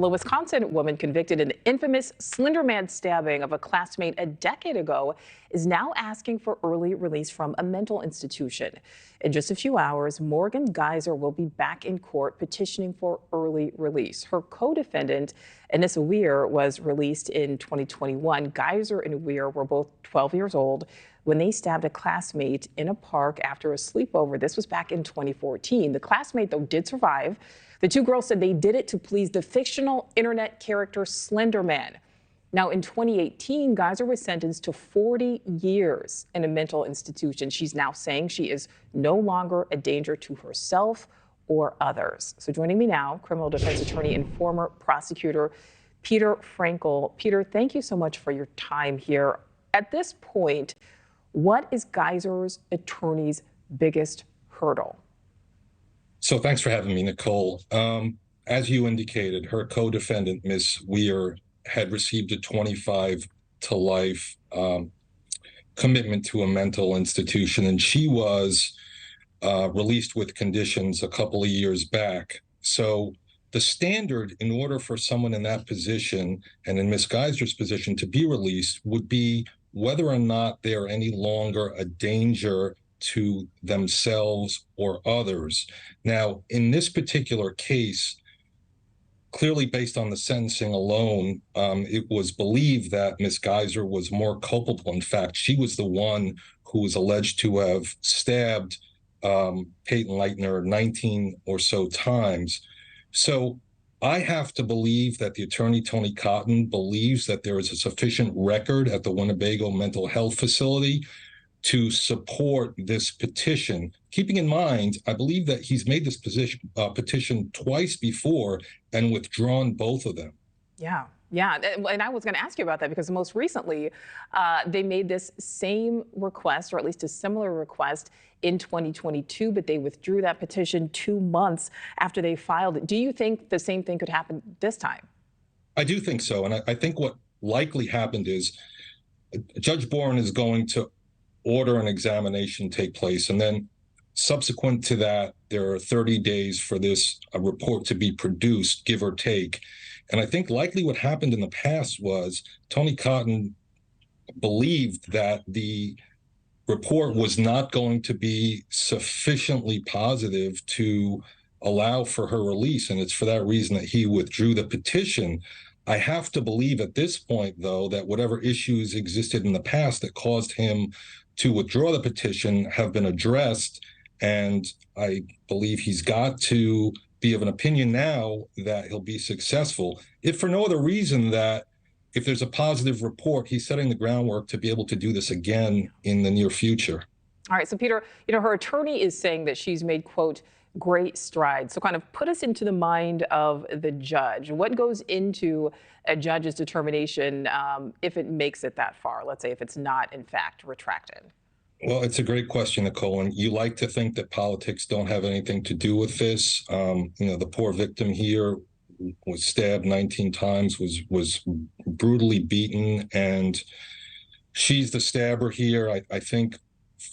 A Wisconsin woman convicted in the infamous Slender Man stabbing of a classmate a decade ago is now asking for early release from a mental institution. In just a few hours, Morgan Geyser will be back in court petitioning for early release. Her co-defendant, Anissa Weir, was released in 2021. Geyser and Weir were both 12 years old when they stabbed a classmate in a park after a sleepover. This was back in 2014. The classmate, though, did survive. The two girls said they did it to please the fictional internet character Slender Man. Now, in 2018, Geyser was sentenced to 40 years in a mental institution. She's now saying she is no longer a danger to herself or others. So joining me now, criminal defense attorney and former prosecutor Peter Frankel. Peter, thank you so much for your time here. At this point, what is Geyser's attorney's biggest hurdle? So thanks for having me, Nichole. As you indicated, her co-defendant, Ms. Weir, had received a 25 to life commitment to a mental institution, and she was released with conditions a couple of years back. So the standard in order for someone in that position and in Ms. Geyser's position to be released would be whether or not they're any longer a danger to themselves or others. Now, in this particular case, clearly based on the sentencing alone, it was believed that Ms. Geyser was more culpable. In fact, she was the one who was alleged to have stabbed Peyton Leitner 19 or so times. So I have to believe that the attorney, Tony Cotton, believes that there is a sufficient record at the Winnebago Mental Health Facility to support this petition. Keeping in mind, I believe that he's made this petition twice before and withdrawn both of them. Yeah. And I was going to ask you about that because most recently they made this same request, or at least a similar request, in 2022, but they withdrew that petition 2 months after they filed it. Do you think the same thing could happen this time? I do think so. And I think what likely happened is Judge Boren is going to order an examination take place, and then subsequent to that, there are 30 days for this report to be produced, give or take. And I think likely what happened in the past was Tony Cotton believed that the report was not going to be sufficiently positive to allow for her release, and it's for that reason that he withdrew the petition. I have to believe at this point, though, that whatever issues existed in the past that caused him to withdraw the petition have been addressed, and I believe he's got to be of an opinion now that he'll be successful, if for no other reason that if there's a positive report, he's setting the groundwork to be able to do this again in the near future. All right, so Peter, her attorney is saying that she's made, quote, great strides. So kind of put us into the mind of the judge. What goes into a judge's determination if it makes it that far? Let's say if it's not, in fact, retracted. Well, it's a great question, Nichole, and you like to think that politics don't have anything to do with this. The poor victim here was stabbed 19 times, was brutally beaten, and she's the stabber here. I think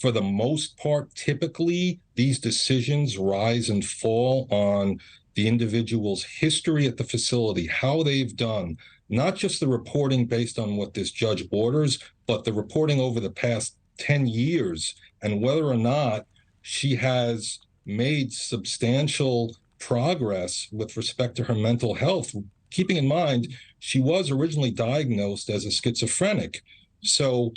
for the most part, typically, these decisions rise and fall on the individual's history at the facility, how they've done, not just the reporting based on what this judge orders, but the reporting over the past 10 years and whether or not she has made substantial progress with respect to her mental health. Keeping in mind, she was originally diagnosed as a schizophrenic. So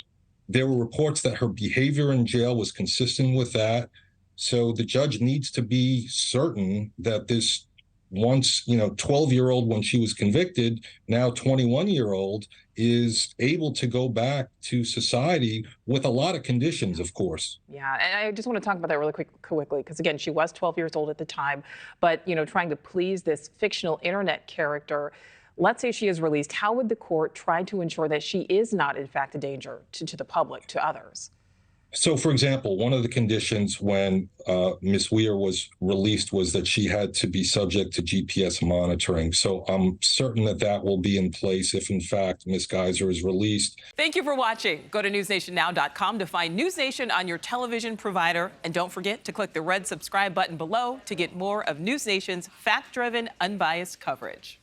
there were reports that her behavior in jail was consistent with that. So the judge needs to be certain that this once, 12-year-old when she was convicted, now 21-year-old, is able to go back to society with a lot of conditions, of course. Yeah, and I just want to talk about that really quickly, because again, she was 12 years old at the time, but, trying to please this fictional internet character. Let's say she is released. How would the court try to ensure that she is not, in fact, a danger to the public, to others? So, for example, one of the conditions when Ms. Weir was released was that she had to be subject to GPS monitoring. So I'm certain that that will be in place if, in fact, Ms. Geyser is released. Thank you for watching. Go to newsnationnow.com to find News Nation on your television provider. And don't forget to click the red subscribe button below to get more of News Nation's fact-driven, unbiased coverage.